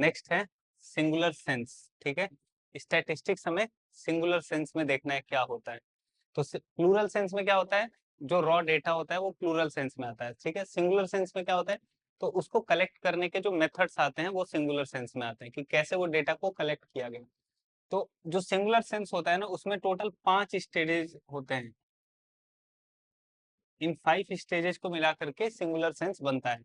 Next है singular sense. ठीक है, स्टैटिस्टिक्स हमें सिंगुलर सेंस में देखना है क्या होता है। तो प्लूरल सेंस में क्या होता है, जो रॉ डेटा होता है वो प्लूरल सेंस में आता है। ठीक है, सिंगुलर सेंस में क्या होता है, तो उसको कलेक्ट करने के जो मेथड्स आते हैं वो सिंगुलर सेंस में आते हैं कि कैसे वो डेटा को कलेक्ट किया गया। तो जो सिंगुलर सेंस होता है ना, उसमें टोटल 5 स्टेजेस होते हैं। इन 5 स्टेजेस को मिला करके सिंगुलर सेंस बनता है।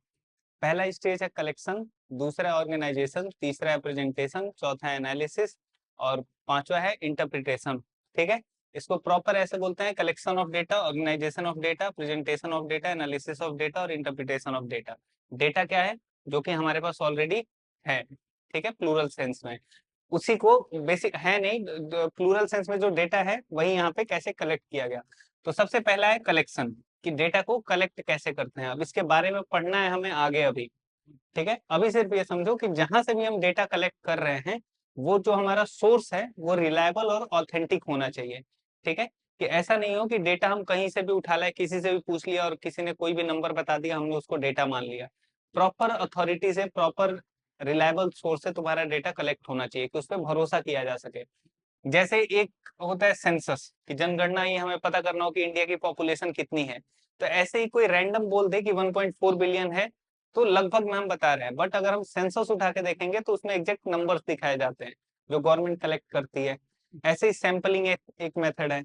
पहला स्टेज है कलेक्शन, दूसरा ऑर्गेनाइजेशन, तीसरा है प्रेजेंटेशन, चौथा है एनालिसिस और पांचवा है इंटरप्रिटेशन। ठीक है, इसको प्रॉपर ऐसे बोलते हैं, collection of data, organization of data, presentation of data, analysis of data और इंटरप्रिटेशन ऑफ डेटा। डेटा क्या है, जो कि हमारे पास ऑलरेडी है। ठीक है, प्लूरल सेंस में उसी को बेसिक है नहीं, प्लूरल सेंस में जो डेटा है वही यहाँ पे कैसे कलेक्ट किया गया। तो सबसे पहला है कलेक्शन, कि डेटा को कलेक्ट कैसे करते हैं। अब इसके बारे में पढ़ना है हमें आगे अभी। ठीक है, अभी सिर्फ ये समझो कि जहां से भी हम डेटा कलेक्ट कर रहे हैं, वो जो हमारा सोर्स है वो रिलायबल और ऑथेंटिक होना चाहिए। ठीक है, कि ऐसा नहीं हो कि डेटा हम कहीं से भी उठा लाए, किसी से भी पूछ लिया और किसी ने कोई भी नंबर बता दिया, हमने उसको डेटा मान लिया। प्रॉपर अथॉरिटी से, प्रॉपर रिलायबल सोर्स से तुम्हारा डेटा कलेक्ट होना चाहिए कि उस पर भरोसा किया जा सके। जैसे एक होता है सेंसस, कि जनगणना, ये हमें पता करना हो कि इंडिया की पॉपुलेशन कितनी है। तो ऐसे ही कोई रैंडम बोल दे कि 1.4 बिलियन है, तो लगभग में हम बता रहे हैं। बट अगर हम सेंसस उठा के देखेंगे तो उसमें एग्जैक्ट नंबर्स दिखाए जाते हैं जो गवर्नमेंट कलेक्ट करती है। ऐसे ही सैंपलिंग एक मेथड है।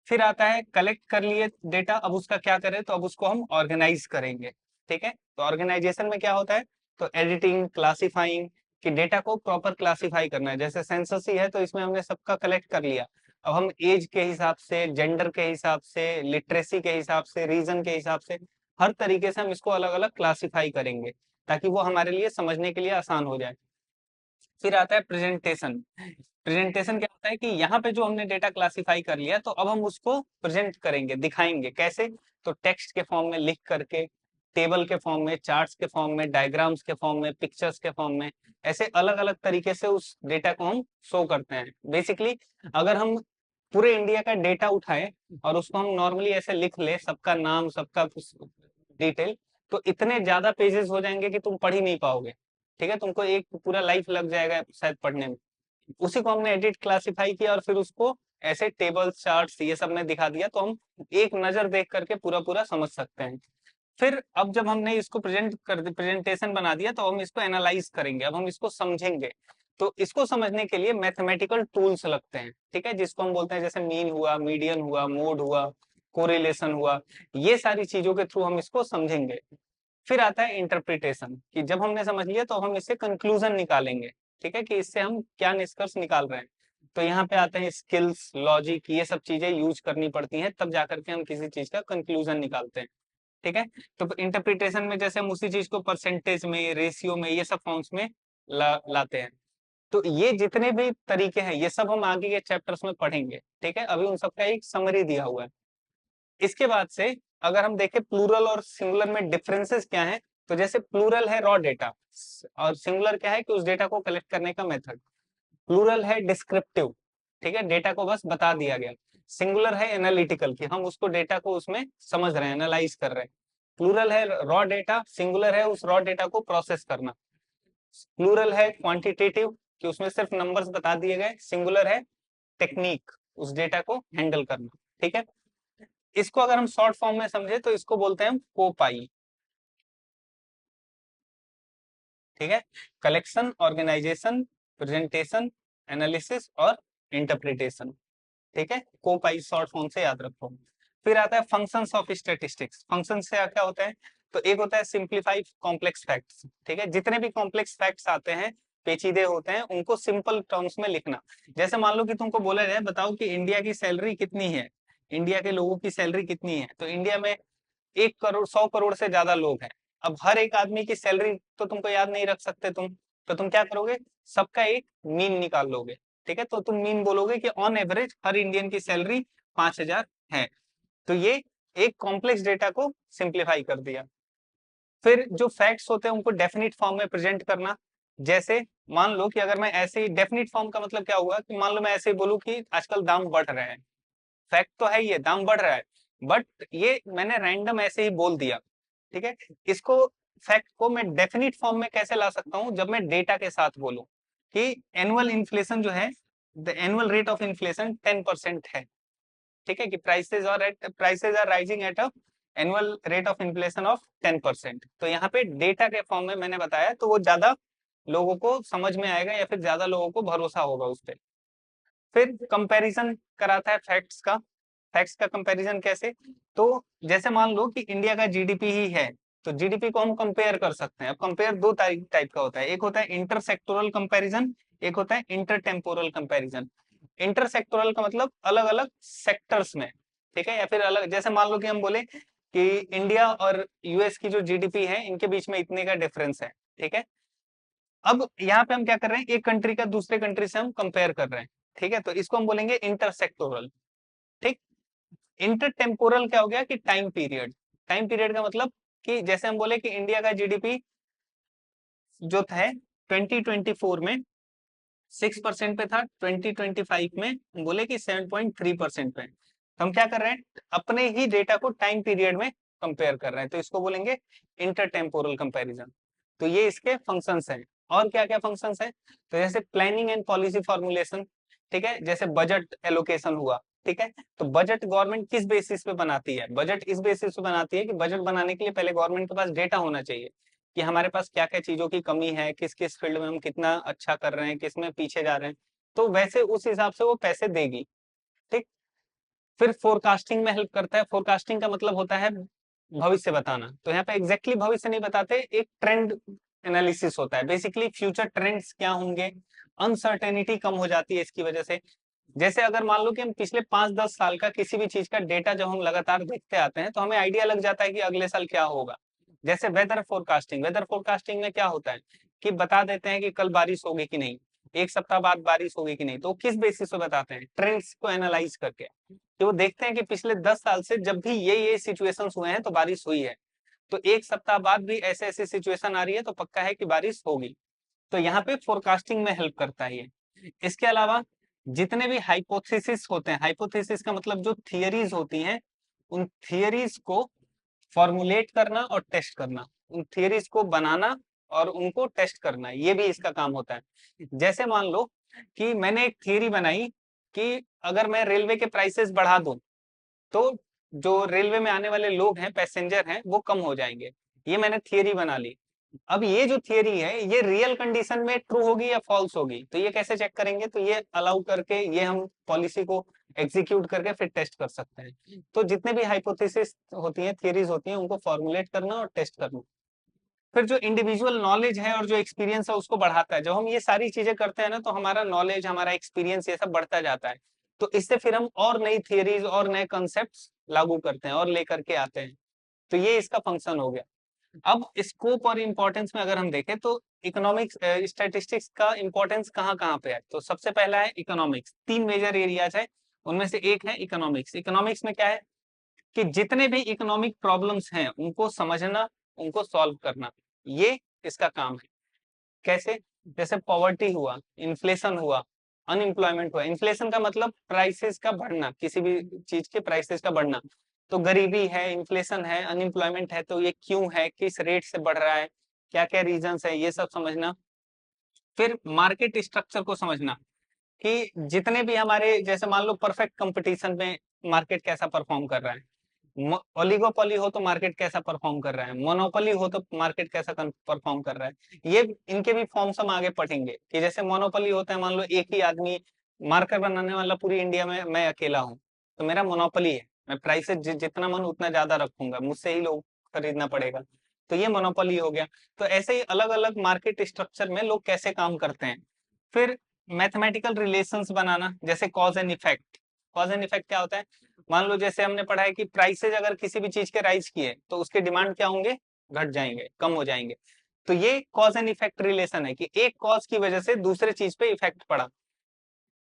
फिर आता है कलेक्ट कर लिए डेटा, अब उसका क्या करें, तो अब उसको हम ऑर्गेनाइज करेंगे। ठीक है, तो ऑर्गेनाइजेशन में क्या होता है, तो एडिटिंग, क्लासिफाइंग, कि डेटा को प्रॉपर क्लासिफाई करना है। जैसे सेंसस ही है तो इसमें हमने सबका कलेक्ट कर लिया, अब हम एज के हिसाब से, जेंडर के हिसाब से, लिटरेसी के हिसाब से, रीजन के हिसाब से, हर तरीके से हम इसको अलग अलग क्लासिफाई करेंगे ताकि वो हमारे लिए समझने के लिए आसान हो जाए। फिर आता है प्रेजेंटेशन। प्रेजेंटेशन क्या होता है कि यहाँ पे जो हमने डेटा क्लासिफाई कर लिया, तो अब हम उसको प्रेजेंट करेंगे, दिखाएंगे कैसे, तो टेक्स्ट के फॉर्म में लिख करके, टेबल के फॉर्म में, चार्ट्स के फॉर्म में, डायग्राम्स के फॉर्म में, पिक्चर्स के फॉर्म में, ऐसे अलग अलग तरीके से उस डेटा को हम शो करते हैं। बेसिकली अगर हम पूरे इंडिया का डेटा उठाए और उसको हम नॉर्मली ऐसे लिख ले, सबका नाम, सबका डिटेल, तो इतने ज्यादा पेजेस हो जाएंगे कि तुम पढ़ ही नहीं पाओगे। ठीक है, तुमको एक पूरा लाइफ लग जाएगा शायद पढ़ने में। उसी को हमने एडिट, क्लासिफाई किया और फिर उसको ऐसे टेबल्स, चार्ट्स ये सब में दिखा दिया, तो हम एक नजर देख करके पूरा पूरा समझ सकते हैं। फिर अब जब हमने इसको प्रेजेंटेशन बना दिया, तो हम इसको एनालाइज करेंगे, अब हम इसको समझेंगे। तो इसको समझने के लिए मैथमेटिकल टूल्स लगते हैं। ठीक है, जिसको हम बोलते हैं जैसे मीन हुआ, मीडियन हुआ, मोड हुआ, कोरिलेशन हुआ, ये सारी चीजों के थ्रू हम इसको समझेंगे। फिर आता है इंटरप्रिटेशन, कि जब हमने समझ लिया तो हम इससे कंक्लूजन निकालेंगे। ठीक है, कि इससे हम क्या निष्कर्ष निकाल रहे हैं। तो यहाँ पे आते हैं स्किल्स, लॉजिक, ये सब चीजें यूज करनी पड़ती हैं, तब जाकर के हम किसी चीज का कंक्लूजन निकालते हैं। ठीक है, तो इंटरप्रिटेशन में जैसे हम उसी चीज को परसेंटेज में, रेशियो में, ये सब फॉर्म्स में लाते हैं। तो ये जितने भी तरीके हैं, ये सब हम आगे के चैप्टर्स में पढ़ेंगे। ठीक है, अभी उन सबका एक समरी दिया हुआ है। इसके बाद से अगर हम देखें प्लूरल और सिंगुलर में डिफरेंसेस क्या है, तो जैसे प्लूरल है रॉ डेटा, और सिंगुलर क्या है कि उस डेटा को कलेक्ट करने का मेथड। प्लूरल है डिस्क्रिप्टिव, ठीक है, डेटा को बस बता दिया गया। सिंगुलर है एनालिटिकल, कि हम उसको डेटा को उसमें समझ रहे हैं, एनालाइज कर रहे हैं। प्लूरल है रॉ डेटा, सिंगुलर है उस रॉ डेटा को प्रोसेस करना। प्लूरल है क्वांटिटेटिव, कि उसमें सिर्फ नंबर्स बता दिए गए। सिंगुलर है टेक्निक, उस डेटा को हैंडल करना। ठीक है, इसको अगर हम शॉर्ट फॉर्म में समझे तो इसको बोलते हैं हम कोपाई। ठीक है, कलेक्शन, ऑर्गेनाइजेशन, प्रेजेंटेशन, एनालिसिस और इंटरप्रिटेशन। ठीक है, कोपाई शॉर्ट फॉर्म से याद रखो। फिर आता है फंक्शंस ऑफ स्टैटिस्टिक्स। फंक्शन से क्या होता है, तो एक होता है सिंप्लीफाइड कॉम्प्लेक्स फैक्ट्स। ठीक है, जितने भी कॉम्प्लेक्स फैक्ट्स आते हैं, पेचीदे होते हैं, उनको सिंपल टर्म्स में लिखना। जैसे मान लो कि तुमको बोला जाए, बताओ कि इंडिया की सैलरी कितनी है, इंडिया के लोगों की सैलरी कितनी है, तो इंडिया में 1 करोड़, 100 करोड़ से ज्यादा लोग हैं। अब हर एक आदमी की सैलरी तो तुमको याद नहीं रख सकते तुम, तो तुम क्या करोगे, सबका एक मीन निकाल लोगे। ठीक है, तो तुम मीन बोलोगे कि ऑन एवरेज हर इंडियन की सैलरी 5,000 है। तो ये एक कॉम्प्लेक्स डेटा को सिंप्लीफाई कर दिया। फिर जो फैक्ट्स होते हैं उनको डेफिनिट फॉर्म में प्रेजेंट करना। जैसे मान लो कि अगर मैं ऐसे ही, डेफिनिट फॉर्म का मतलब क्या हुआ, कि मान लो मैं ऐसे ही बोलूं कि आजकल दाम बढ़ रहे हैं। फैक्ट तो है, ये दाम बढ़ रहा है, बट ये मैंने रैंडम ऐसे ही बोल दिया। ठीक है, इसको फैक्ट को मैं डेफिनिट फॉर्म में कैसे ला सकता हूं, जब मैं डेटा के साथ बोलूं कि एनुअल इन्फ्लेशन जो है, the annual rate of inflation 10% है, ठीक है, कि prices are rising at a annual rate of inflation of 10%। तो यहाँ पे डेटा के फॉर्म में मैंने बताया, तो वो ज्यादा लोगों को समझ में आएगा या फिर ज्यादा लोगों को भरोसा होगा उस पर। फिर कंपैरिजन कराता है फैक्ट्स का। फैक्ट्स का कंपैरिजन कैसे, तो जैसे मान लो कि इंडिया का जीडीपी ही है, तो जीडीपी को हम कंपेयर कर सकते हैं। अब कंपेयर दो टाइप का होता है, एक होता है इंटर सेक्टोरल कंपैरिजन, एक होता है inter temporal comparison. Inter sectoral का मतलब अलग अलग सेक्टर्स में, ठीक है, या फिर अलग, जैसे मान लो कि हम बोले कि इंडिया और यूएस की जो जीडीपी है इनके बीच में इतने का डिफरेंस है, ठीक है। अब यहाँ पे हम क्या कर रहे हैं, एक कंट्री का दूसरे कंट्री से हम कंपेयर कर रहे हैं, ठीक है, तो इसको हम बोलेंगे इंटरसेक्टोरल, ठीक। इंटरटेम्पोरल क्या हो गया कि टाइम पीरियड। टाइम पीरियड का मतलब कि जैसे हम बोले कि इंडिया का जीडीपी जो था 2024 में 6% पे था, 2025 में बोले कि 7.3% पे। तो हम क्या कर रहे हैं, अपने ही डेटा को टाइम पीरियड में कंपेयर कर रहे हैं, तो इसको बोलेंगे इंटरटेम्पोरल कंपैरिजन। तो ये इसके फंक्शंस हैं। और क्या क्या फंक्शंस हैं, तो जैसे प्लानिंग एंड पॉलिसी फॉर्मुलेशन, ठीक है, जैसे बजट एलोकेशन हुआ, ठीक है, तो बजट गवर्नमेंट किस बेसिस पे बनाती है, बजट इस बेसिस पे बनाती है कि बजट बनाने के लिए पहले गवर्नमेंट के पास डेटा होना चाहिए कि हमारे पास क्या क्या चीजों की कमी है, किस किस फील्ड में हम कितना अच्छा कर रहे हैं, किस में पीछे जा रहे हैं, तो वैसे उस हिसाब से वो पैसे देगी, ठीक। फिर फोरकास्टिंग में हेल्प करता है। फोरकास्टिंग का मतलब होता है भविष्य बताना, तो यहाँ पे एग्जैक्टली भविष्य नहीं बताते, एक ट्रेंड एनालिसिस होता है, बेसिकली फ्यूचर ट्रेंड्स क्या होंगे, अनसर्टेनिटी कम हो जाती है इसकी वजह से। जैसे अगर मान लो कि हम पिछले 5-10 साल का किसी भी चीज का डेटा जब हम लगातार देखते आते हैं, तो हमें आइडिया लग जाता है कि अगले साल क्या होगा। जैसे वेदर फोरकास्टिंग, वेदर फोरकास्टिंग में क्या होता है कि बता देते हैं कि कल बारिश होगी कि नहीं, एक सप्ताह बाद बारिश होगी कि नहीं, तो किस बेसिस पे बताते हैं, ट्रेंड्स को एनालाइज करके, कि वो देखते हैं कि पिछले 10 साल से जब भी ये सिचुएशंस हुए हैं तो बारिश हुई है, तो एक सप्ताह बाद भी ऐसे ऐसे सिचुएशन आ रही है तो पक्का है कि बारिश होगी। तो यहाँ पे फोरकास्टिंग में हेल्प करता है ये। इसके अलावा जितने भी हाइपोथेसिस होते हैं, हाइपोथेसिस का मतलब जो थियरीज होती हैं, उन थियरीज को फॉर्मुलेट करना और टेस्ट करना, उन थियरीज को बनाना और उनको टेस्ट करना, ये भी इसका काम होता है। जैसे मान लो कि मैंने एक थियरी बनाई कि अगर मैं रेलवे के प्राइसेस बढ़ा दूं तो जो रेलवे में आने वाले लोग हैं, पैसेंजर हैं, वो कम हो जाएंगे, ये मैंने थियरी बना ली। अब ये जो थियरी है ये रियल कंडीशन में ट्रू होगी या फॉल्स होगी, तो ये कैसे चेक करेंगे, तो ये अलाउ करके ये हम पॉलिसी को एग्जीक्यूट करके फिर टेस्ट कर सकते हैं। तो जितने भी हाइपोथेसिस होती हैं, थियरीज होती हैं, उनको फॉर्मुलेट करना और टेस्ट करना। फिर जो इंडिविजुअल नॉलेज है और जो एक्सपीरियंस है उसको बढ़ाता है। जब हम ये सारी चीजें करते हैं ना, तो हमारा नॉलेज, हमारा एक्सपीरियंस, ये सब बढ़ता जाता है। तो इससे फिर हम और नई थियरीज और नए कॉन्सेप्ट्स लागू करते हैं और लेकर के आते हैं। तो ये इसका फंक्शन हो गया। अब स्कोप और इम्पोर्टेंस में अगर हम देखें तो इकोनॉमिक्स, स्टैटिस्टिक्स का इम्पोर्टेंस कहाँ कहाँ पे है, तो सबसे पहला है इकोनॉमिक्स। 3 मेजर एरियाज है, उनमें से एक है इकोनॉमिक्स। इकोनॉमिक्स में क्या है कि जितने भी इकोनॉमिक प्रॉब्लम्स हैं उनको समझना, उनको सॉल्व करना, ये इसका काम है। कैसे, जैसे पॉवर्टी हुआ, इन्फ्लेशन हुआ, अनएम्प्लॉयमेंट हुआ। इन्फ्लेशन का मतलब प्राइसेस का बढ़ना, किसी भी चीज के प्राइसेस का बढ़ना। तो गरीबी है, इन्फ्लेशन है, अनएम्प्लॉयमेंट है, तो ये क्यों है, किस रेट से बढ़ रहा है, क्या क्या रीजंस है, ये सब समझना। फिर मार्केट स्ट्रक्चर को समझना कि जितने भी हमारे, जैसे मान लो परफेक्ट कंपटीशन में मार्केट कैसा परफॉर्म कर रहा है, ओलिगोपोली हो तो मार्केट कैसा परफॉर्म कर रहा है, मोनोपोली हो तो मार्केट कैसा परफॉर्म कर रहा है। ये इनके भी फॉर्म्स हम आगे पढ़ेंगे कि जैसे मोनोपोली होता है, मान लो एक ही आदमी मार्कर बनाने वाला पूरी इंडिया में, मैं अकेला हूँ, तो मेरा मोनोपोली है, मैं प्राइसेस जितना मन उतना ज्यादा रखूंगा, मुझसे ही लोग खरीदना पड़ेगा, तो ये मोनोपोली हो गया। तो ऐसे ही अलग अलग मार्केट स्ट्रक्चर में लोग कैसे काम करते हैं। फिर मैथमेटिकल रिलेशंस बनाना, जैसे cause and effect. Cause and effect क्या होता है, मान लो जैसे हमने पढ़ा है कि प्राइसेज अगर किसी भी चीज के राइज किए तो उसके डिमांड क्या होंगे, घट जाएंगे, कम हो जाएंगे। तो ये कॉज एंड इफेक्ट रिलेशन है कि एक कॉज की वजह से दूसरे चीज पे इफेक्ट पड़ा।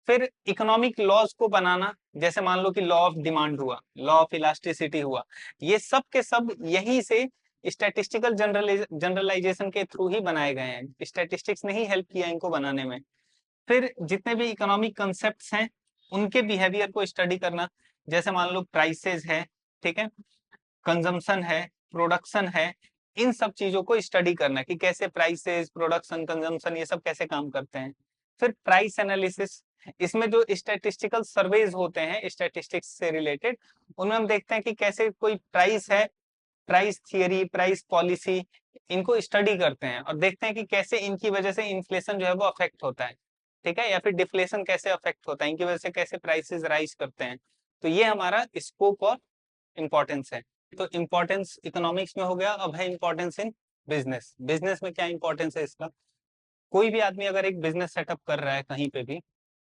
फिर इकोनॉमिक लॉज को बनाना, जैसे मान लो कि लॉ ऑफ डिमांड हुआ, लॉ ऑफ इलास्टिसिटी हुआ, ये सब के सब यहीं से स्टैटिस्टिकल जनरलाइजेशन के थ्रू ही बनाए गए हैं। स्टैटिस्टिक्स ने ही हेल्प किया इनको बनाने में। फिर जितने भी इकोनॉमिक कंसेप्ट्स हैं उनके बिहेवियर को स्टडी करना, जैसे मान लो प्राइसेस है, ठीक है, कंजम्पशन है, प्रोडक्शन है, इन सब चीजों को स्टडी करना कि कैसे प्राइसेस, प्रोडक्शन, कंजम्पशन, ये सब कैसे काम करते हैं। फिर प्राइस एनालिसिस, इसमें जो स्टैटिस्टिकल सर्वेज होते हैं स्टैटिस्टिक्स से रिलेटेड, उनमें हम देखते हैं कि कैसे कोई प्राइस है, प्राइस थियरी, प्राइस पॉलिसी, इनको स्टडी करते हैं और देखते हैं कि कैसे इनकी वजह से इन्फ्लेशन जो है वो अफेक्ट होता है, ठीक है, या फिर डिफ्लेशन कैसे अफेक्ट होता है, इनकी वजह से कैसे प्राइसेस राइज करते हैं। तो ये हमारा स्कोप और इम्पोर्टेंस है। तो इम्पोर्टेंस इकोनॉमिक्स में हो गया। अब है इम्पोर्टेंस इन बिजनेस। बिजनेस में क्या इम्पोर्टेंस है इसका? कोई भी आदमी अगर एक बिजनेस सेटअप कर रहा है कहीं पे भी,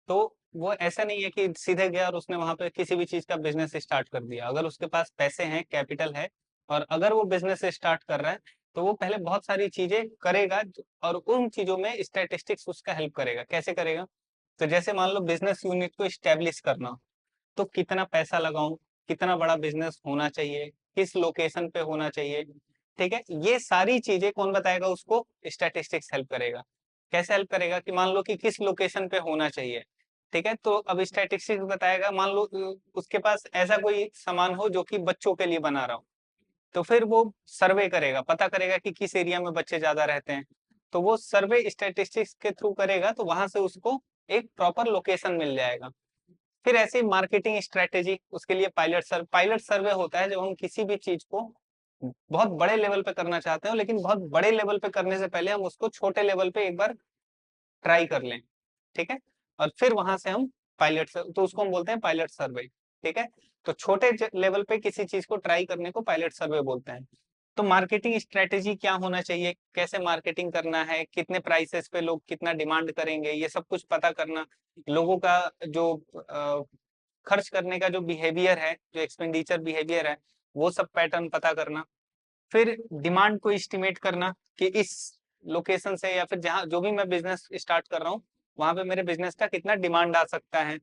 तो वो ऐसा नहीं है कि सीधे गया और उसने वहां पे किसी भी चीज का बिजनेस स्टार्ट कर दिया। अगर उसके पास पैसे हैं, कैपिटल है, और अगर वो बिजनेस स्टार्ट कर रहा है, तो वो पहले बहुत सारी चीजें करेगा और उन चीजों में स्टैटिस्टिक्स उसका हेल्प करेगा। कैसे करेगा? तो जैसे मान लो बिजनेस यूनिट को स्टेब्लिश करना, तो कितना पैसा लगाऊं, कितना बड़ा बिजनेस होना चाहिए, किस लोकेशन पे होना चाहिए, ठीक है, ये सारी चीजें कौन बताएगा उसको? स्टैटिस्टिक्स हेल्प करेगा। कैसे हेल्प करेगा? कि मान लो कि किस लोकेशन पे होना चाहिए, ठीक है, तो अब स्टैटिस्टिक्स बताएगा। मान लो उसके पास ऐसा कोई सामान हो जो कि बच्चों के लिए बना रहा हो, तो फिर वो सर्वे करेगा, पता करेगा कि किस एरिया में बच्चे ज्यादा रहते हैं, तो वो सर्वे स्टैटिस्टिक्स के थ्रू करेगा, तो वहां से उसको एक प्रॉपर लोकेशन मिल जाएगा। फिर ऐसे मार्केटिंग स्ट्रेटेजी, उसके लिए पायलट सर्वे होता है जब हम किसी भी चीज को बहुत बड़े लेवल पे करना चाहते हैं, लेकिन बहुत बड़े लेवल पे करने से पहले हम उसको छोटे लेवल पे एक बार ट्राई कर लें, ठीक है, और फिर वहां से हम तो उसको हम बोलते हैं पायलट सर्वे, ठीक है। तो छोटे लेवल पे किसी चीज को ट्राई करने को पायलट सर्वे बोलते हैं। तो मार्केटिंग स्ट्रेटेजी क्या होना चाहिए, कैसे मार्केटिंग करना है, कितने प्राइसेस पे लोग कितना डिमांड करेंगे, ये सब कुछ पता करना। लोगों का जो खर्च करने का जो बिहेवियर है, जो एक्सपेंडिचर बिहेवियर है, वो सब पैटर्न पता करना। फिर डिमांड को एस्टिमेट करना कि इस लोकेशन से या फिर जहां जो भी मैं बिजनेस स्टार्ट कर रहा हूँ, वहां पे मेरे बिजनेस का कितना डिमांड आ सकता है।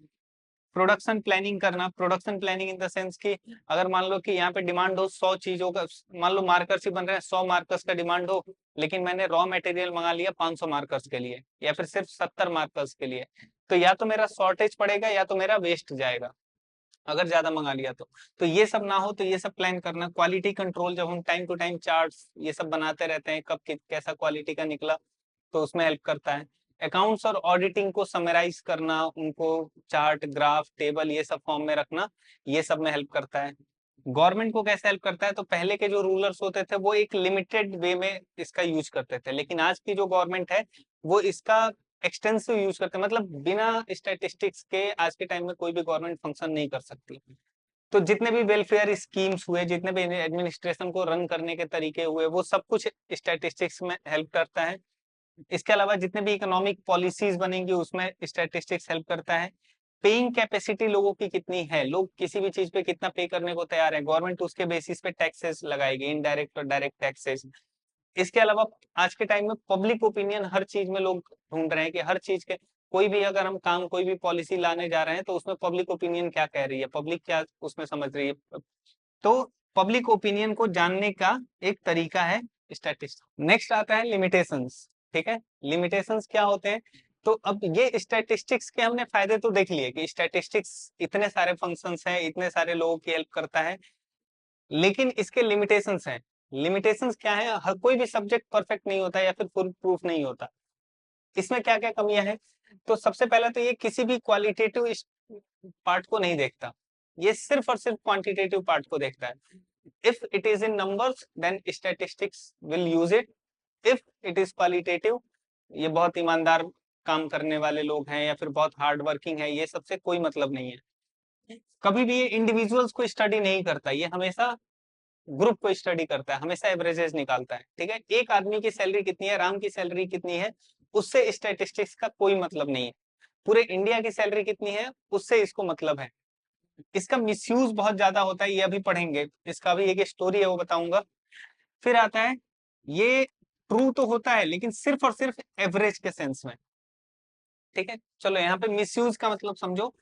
प्रोडक्शन प्लानिंग करना, production planning in the sense कि अगर मान लो कि यहाँ पे डिमांड हो 100 चीजों का, मान लो मार्कर्स ही बन रहे हैं, 100 मार्कर्स का डिमांड हो, लेकिन मैंने रॉ मटेरियल मंगा लिया 500 मार्कर्स के लिए या फिर सिर्फ 70 मार्कर्स के लिए, तो या तो मेरा शॉर्टेज पड़ेगा या तो मेरा वेस्ट जाएगा अगर ज्यादा मंगा लिया तो ये सब ना हो, तो ये सब प्लान करना। क्वालिटी कंट्रोल, जब हम टाइम टू टाइम चार्ट्स ये सब बनाते रहते हैं, कब कैसा क्वालिटी का निकला, तो उसमें हेल्प करता है। अकाउंट्स और ऑडिटिंग को समराइज करना, उनको चार्ट, ग्राफ, टेबल, ये सब फॉर्म में रखना, ये सब में हेल्प करता है। गवर्नमेंट को कैसे हेल्प करता है? तो पहले के जो रूलर्स होते थे वो एक लिमिटेड वे में इसका यूज करते थे, लेकिन आज की जो गवर्नमेंट है वो इसका एक्सटेंसिव यूज करते हैं। मतलब बिना स्टैटिस्टिक्स के आज के टाइम में कोई भी गवर्नमेंट फंक्शन नहीं कर सकती। तो जितने भी वेलफेयर स्कीम्स हुए, जितने भी एडमिनिस्ट्रेशन को रन करने के तरीके हुए, वो सब कुछ स्टैटिस्टिक्स में हेल्प करता है। इसके अलावा जितने भी इकोनॉमिक पॉलिसीज बनेंगी उसमें स्टैटिस्टिक्स हेल्प करता है। पेइंग कैपेसिटी लोगों की कितनी है, लोग किसी भी चीज पे कितना पे करने को तैयार है, गवर्नमेंट उसके बेसिस पे टैक्सेस लगाएगी, इनडायरेक्ट और डायरेक्ट टैक्सेस। इसके अलावा आज के टाइम में पब्लिक ओपिनियन हर चीज में लोग ढूंढ रहे हैं कि हर चीज के कोई भी अगर हम काम, कोई भी पॉलिसी लाने जा रहे हैं, तो उसमें पब्लिक ओपिनियन क्या कह रही है, पब्लिक क्या उसमें समझ रही है। तो पब्लिक ओपिनियन को जानने का एक तरीका है स्टैटिस्टिक्स। नेक्स्ट आता है लिमिटेशंस, ठीक है। लिमिटेशंस क्या होते हैं? तो अब ये स्टैटिस्टिक्स के हमने फायदे तो देख लिए कि स्टैटिस्टिक्स इतने सारे फंक्शंस हैं, इतने सारे लोगों की हेल्प करता है, लेकिन इसके लिमिटेशंस हैं। लिमिटेशंस क्या है? हर कोई भी सब्जेक्ट परफेक्ट नहीं होता या फिर फुल प्रूफ नहीं होता। इसमें क्या क्या कमियां हैं? तो सबसे पहले तो ये किसी भी क्वालिटेटिव पार्ट को नहीं देखता, ये सिर्फ और सिर्फ क्वांटिटेटिव पार्ट को देखता है। If it is in numbers then statistics will use it, if it is qualitative, ये बहुत ईमानदार काम करने वाले लोग हैं या फिर बहुत हार्ड वर्किंग है, ये सबसे कोई मतलब नहीं है। कभी भी ये इंडिविजुअल्स को स्टडी नहीं करता, ये हमेशा ग्रुप को स्टडी करता है, हमेशा एवरेजेस निकालता है, ठीक है। एक आदमी की सैलरी कितनी है, राम की सैलरी कितनी है, उससे स्टैटिस्टिक्स का कोई मतलब नहीं है। पूरे इंडिया की सैलरी कितनी है, उससे इसको मतलब है। इसका मिसयूज बहुत ज्यादा होता है, ये अभी पढ़ेंगे, इसका भी एक स्टोरी है वो बताऊंगा। फिर आता है ये ट्रू तो होता है लेकिन सिर्फ और सिर्फ एवरेज के सेंस में, ठीक है। चलो यहाँ पे मिसयूज का मतलब समझो।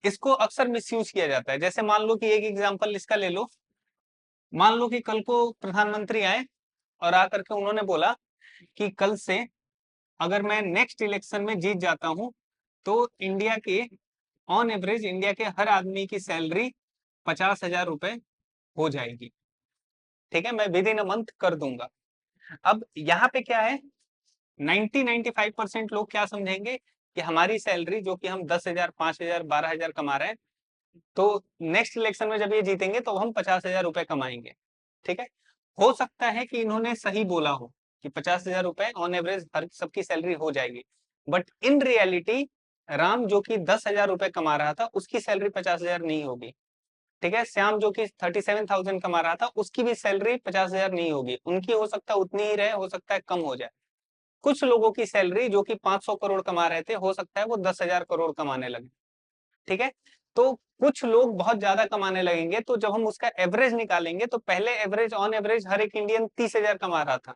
इसको अक्सर मिसयूज किया जाता है। जैसे मान लो कि एक एग्जांपल इसका ले लो, मान लो कि कल को प्रधानमंत्री आए और आकर के उन्होंने बोला कि कल से अगर मैं नेक्स्ट इलेक्शन में जीत जाता हूं, तो इंडिया के ऑन एवरेज इंडिया के हर आदमी की सैलरी 50,000 रुपए हो जाएगी, ठीक है, मैं विद इन अ मंथ कर दूंगा। अब यहाँ पे क्या है, 90-95% लोग क्या समझेंगे कि हमारी सैलरी जो कि हम 10,000, 5,000, 12,000 कमा रहे हैं, तो नेक्स्ट इलेक्शन में जब ये जीतेंगे तो हम 50,000 रुपए कमाएंगे। ठीक है, हो सकता है कि इन्होंने सही बोला हो कि 50,000 रुपए ऑन एवरेज हर सबकी सैलरी हो जाएगी, बट इन रियलिटी राम जो कि 10,000 रुपए कमा रहा था उसकी सैलरी 50,000 नहीं होगी। ठीक है, श्याम जो कि 37,000 कमा रहा था उसकी भी सैलरी 50,000 नहीं होगी, उनकी हो सकता है उतनी ही रहे, हो सकता है कम हो जाए। कुछ लोगों की सैलरी जो कि 500 करोड़ कमा रहे थे, हो सकता है वो 10,000 करोड़ कमाने लगे। ठीक है, तो कुछ लोग बहुत ज्यादा कमाने लगेंगे, तो जब हम उसका एवरेज निकालेंगे तो पहले एवरेज ऑन एवरेज हर एक इंडियन 30,000 कमा रहा था।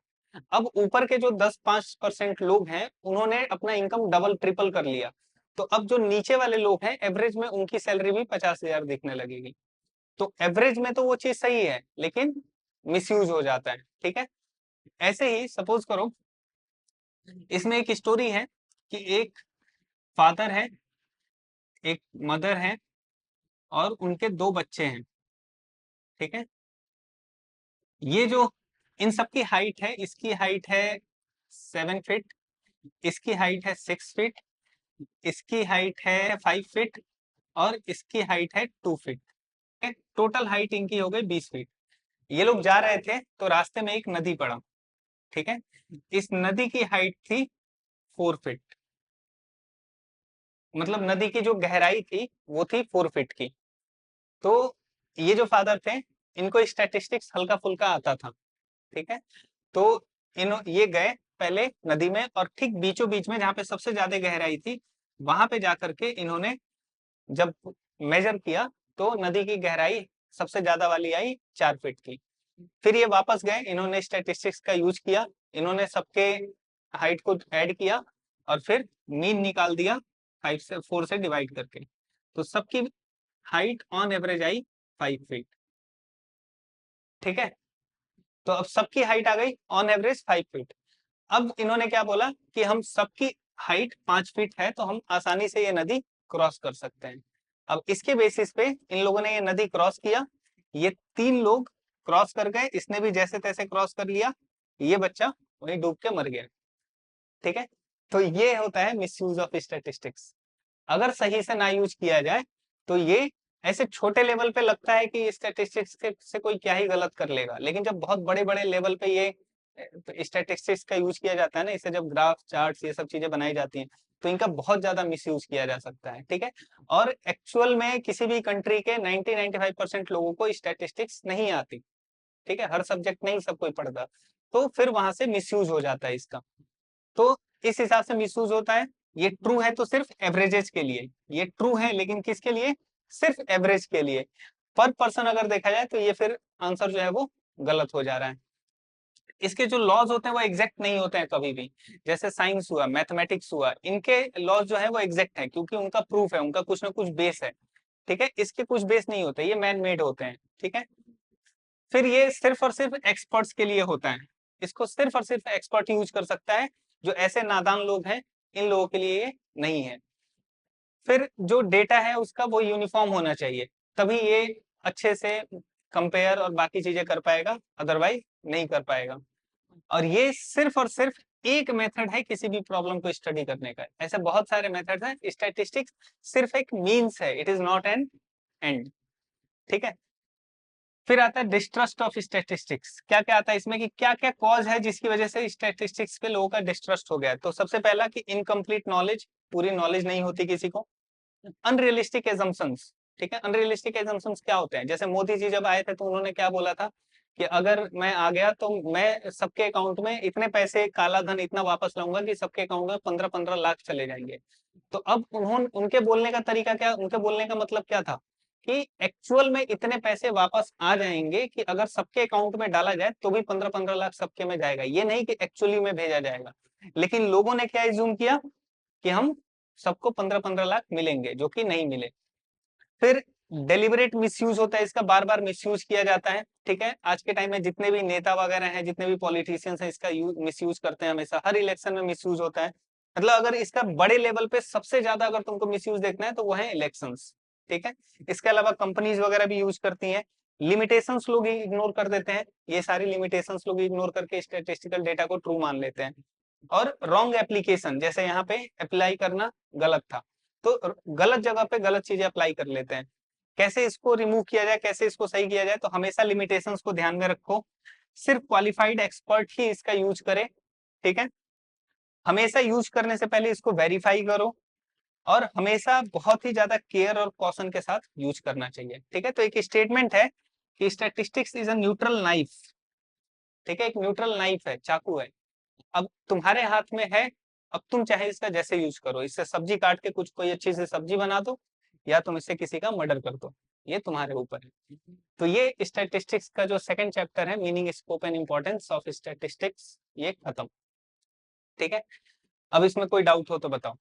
अब ऊपर के जो 10-5% लोग हैं उन्होंने अपना इनकम डबल ट्रिपल कर लिया, तो अब जो नीचे वाले लोग हैं एवरेज में उनकी सैलरी भी 50,000 दिखने लगेगी। तो एवरेज में तो वो चीज सही है, लेकिन मिसयूज हो जाता है। ठीक है, ऐसे ही सपोज करो इसमें एक स्टोरी है कि एक फादर है, एक मदर है और उनके 2 बच्चे हैं। ठीक है, ये जो इन सबकी हाइट है, इसकी हाइट है 7 फीट, इसकी हाइट है 6 फीट, इसकी हाइट है 5 फीट और इसकी हाइट है 2 फीट। टोटल हाइट इनकी हो गई 20 फीट। ये लोग जा रहे थे तो रास्ते में एक नदी पड़ा। ठीक है, इस नदी की हाइट थी 4 फीट, मतलब नदी की जो गहराई थी वो थी 4 फीट की। तो ये जो फादर थे इनको स्टैटिस्टिक्स हल्का फुल्का आता था। ठीक है, तो ये गए पहले नदी में और ठीक बीचों बीच में जहाँ पे सबसे ज्यादा गहराई थी वहां पे जाकर के इन्होंने जब मेजर किया तो नदी की गहराई सबसे ज्यादा वाली आई 4 फीट की। फिर ये वापस गए, इन्होंने स्टैटिस्टिक्स का यूज किया, इन्होंने सबके हाइट को ऐड किया और फिर मीन निकाल दिया 4 से डिवाइड करके, तो सबकी height on average I 5 feet. ठीक है, तो अब सबकी हाइट आ गई ऑन एवरेज 5 फीट। अब इन्होंने क्या बोला कि हम सबकी हाइट 5 फीट है तो हम आसानी से ये नदी क्रॉस कर सकते हैं। अब इसके बेसिस पे इन लोगों ने ये नदी क्रॉस किया, ये 3 लोग क्रॉस कर गए, इसने भी जैसे तैसे क्रॉस कर लिया, ये बच्चा वहीं डूब के मर गया। ठीक है, तो ये होता है मिसयूज ऑफ स्टैटिस्टिक्स। अगर सही से ना यूज किया जाए तो ये ऐसे छोटे लेवल पे लगता है कि स्टैटिस्टिक्स से कोई क्या ही गलत कर लेगा, लेकिन जब बहुत बड़े बड़े लेवल पे ये स्टैटिस्टिक्स का यूज किया जाता है ना, इससे जब ग्राफ चार्ट्स ये सब चीजें बनाई जाती हैं तो इनका बहुत ज्यादा मिसयूज किया जा सकता है। ठीक है, और एक्चुअल में किसी भी कंट्री के 90-95% लोगों को स्टैटिस्टिक्स नहीं आती। ठीक है, हर सब्जेक्ट नहीं सब कोई पढ़ता, तो फिर वहां से मिसयूज हो जाता है इसका। तो इस हिसाब से मिसयूज होता है। ये ट्रू है तो सिर्फ एवरेजेस के लिए, ये ट्रू है लेकिन किसके लिए, सिर्फ एवरेज के लिए। पर पर्सन अगर देखा जाए तो ये फिर आंसर जो है वो गलत हो जा रहा है। इसके जो लॉज होते हैं वो एग्जैक्ट नहीं होते हैं कभी भी। जैसे साइंस हुआ, मैथमेटिक्स हुआ, इनके लॉज जो है वो एग्जैक्ट है क्योंकि उनका प्रूफ है, उनका कुछ ना कुछ बेस है। ठीक है, इसके कुछ बेस नहीं होते, ये मैन मेड होते हैं। ठीक है, फिर ये सिर्फ और सिर्फ एक्सपर्ट्स के लिए होता है, इसको सिर्फ और सिर्फ एक्सपर्ट यूज कर सकता है, जो ऐसे नादान लोग हैं इन लोगों के लिए ये नहीं है। फिर जो डेटा है उसका वो यूनिफॉर्म होना चाहिए, तभी ये अच्छे से कंपेयर और बाकी चीजें कर पाएगा, अदरवाइज नहीं कर पाएगा। और ये सिर्फ और सिर्फ एक मेथड है किसी भी प्रॉब्लम को स्टडी करने का, ऐसे बहुत सारे मेथड हैं। स्टैटिस्टिक्स सिर्फ एक मीन्स है, it is not an and. ठीक है, फिर आता है डिस्ट्रस्ट ऑफ स्टैटिस्टिक्स। क्या क्या आता है इसमें कि क्या क्या कॉज है जिसकी वजह से स्टैटिस्टिक्स पे लोगों का डिस्ट्रस्ट हो गया है। तो सबसे पहला कि इनकम्प्लीट नॉलेज, पूरी नॉलेज नहीं होती किसी को। Unrealistic assumptions. ठीक है, अनरियलिस्टिक एजम्पशंस क्या होते हैं, जैसे मोदी जी जब आए थे तो उन्होंने क्या बोला था कि अगर मैं आ गया तो मैं सबके अकाउंट में इतने पैसे काला धन इतना वापस लाऊंगा कि सबके अकाउंट में 15-15 लाख चले जाएंगे। तो अब उन्होंने, उनके बोलने का तरीका क्या, उनके बोलने का मतलब क्या था कि एक्चुअल में इतने पैसे वापस आ जाएंगे कि अगर सबके अकाउंट में डाला जाए तो भी 15-15 लाख सबके में जाएगा, ये नहीं कि एक्चुअली में भेजा जाएगा। लेकिन लोगों ने क्या एज्यूम किया कि हम सबको 15-15 लाख मिलेंगे, जो कि नहीं मिले। फिर डेलिबरेट मिसयूज होता है इसका, बार बार मिसयूज किया जाता है। ठीक है, आज के टाइम में जितने भी नेता वगैरह हैं, जितने भी पॉलिटिशियंस हैं, इसका मिसयूज करते हैं हमेशा, हर इलेक्शन में मिसयूज होता है। मतलब अगर इसका बड़े लेवल पे सबसे ज्यादा अगर तुमको मिसयूज देखना है तो वो है इलेक्शंस। ठीक है, इसके अलावा कंपनीज वगैरह भी यूज करती हैं लिमिटेशंस लोग इग्नोर कर देते हैं, ये सारी लिमिटेशंस लोग इग्नोर करके स्टैटिस्टिकल डेटा को ट्रू मान लेते हैं। और रॉन्ग एप्लीकेशन, जैसे यहाँ पे अप्लाई करना गलत था, तो गलत जगह पे गलत चीजें अप्लाई कर लेते हैं। कैसे इसको रिमूव किया जाए, कैसे इसको सही किया जाए, तो हमेशा लिमिटेशंस को ध्यान में रखो, सिर्फ क्वालिफाइड एक्सपर्ट ही इसका यूज करे, ठीक है। हमेशा यूज करने से पहले इसको वेरीफाई करो, और हमेशा बहुत ही ज्यादा केयर और कॉशन के साथ यूज करना चाहिए, ठीक है। तो एक स्टेटमेंट है कि statistics is a neutral knife, ठीक है, एक न्यूट्रल नाइफ है, चाकू है, अब तुम्हारे हाथ में है, अब तुम चाहे इसका जैसे यूज करो, इससे सब्जी काट के कुछ कोई अच्छी सी सब्जी बना दो, या तुम इससे किसी का मर्डर कर दो, ये तुम्हारे ऊपर है। तो ये स्टैटिस्टिक्स का जो सेकंड चैप्टर है, meaning, scope and importance of statistics, ये खत्म, ठीक है। अब इसमें कोई डाउट हो तो बताओ।